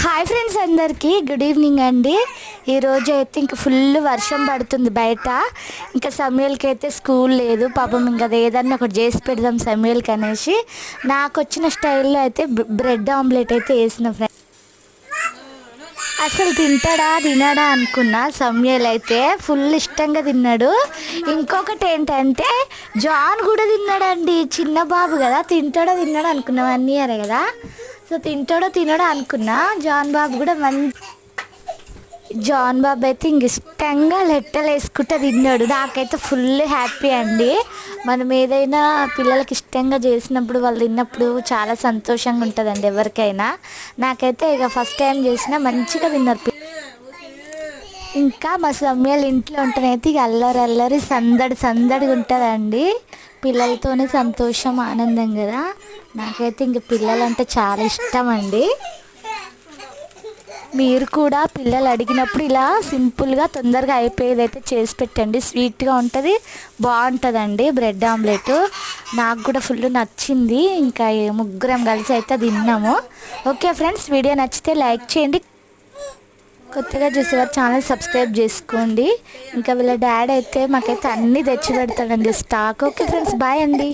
Hi friends, అందరికీ good evening అండి. ఈరోజు అయితే ఇంక ఫుల్ వర్షం పడుతుంది బయట. ఇంకా సమయల్కి అయితే స్కూల్ లేదు పాపం. ఇంకా ఏదన్నా ఒకటి చేసి పెడదాం సమయల్కి అనేసి నాకు వచ్చిన స్టైల్లో అయితే బ్రెడ్ ఆమ్లెట్ అయితే వేసిన ఫ్రెండ్స్. అసలు తినడా అనుకున్నా. సమయల్ అయితే ఫుల్ ఇష్టంగా తిన్నాడు. ఇంకొకటి ఏంటంటే జాన్ కూడా తిన్నాడండి. చిన్న బాబు కదా, తింటాడో అనుకున్నా, 1 ఇయర్ కదా. సో తినడో అనుకున్నా. జాన్ బాబు కూడా జాన్ బాబు అయితే ఇంక ఇష్టంగా లెట్టలు వేసుకుంటూ తిన్నాడు. నాకైతే ఫుల్ హ్యాపీ అండి. మనం ఏదైనా పిల్లలకి ఇష్టంగా చేసినప్పుడు వాళ్ళు తిన్నప్పుడు చాలా సంతోషంగా ఉంటుందండి ఎవరికైనా. నాకైతే ఇక ఫస్ట్ టైం చేసినా మంచిగా తిన్నారు. ఇంకా మా సమయాలు ఇంట్లో ఉంటేనైతే ఇక అల్లరి సందడిగా ఉంటుందండి. పిల్లలతోనే సంతోషం, ఆనందం కదా. నాకైతే ఇంక పిల్లలంటే చాలా ఇష్టం అండి. మీరు కూడా పిల్లలు అడిగినప్పుడు ఇలా సింపుల్గా తొందరగా అయిపోయేది అయితే చేసి పెట్టండి. స్వీట్గా ఉంటుంది, బాగుంటుందండి బ్రెడ్ ఆమ్లెట్. నాకు కూడా ఫుల్ నచ్చింది. ఇంకా ముగ్గురం కలిసి అయితే తిన్నాము. ఓకే ఫ్రెండ్స్, వీడియో నచ్చితే లైక్ చేయండి. కొత్తగా చూసేవారు ఛానల్ సబ్స్క్రైబ్ చేసుకోండి. ఇంకా వీళ్ళ డాడీ అయితే మాకైతే అన్నీ తెచ్చి పెడతాడండి స్టాక్. ఓకే ఫ్రెండ్స్, బాయ్ అండి.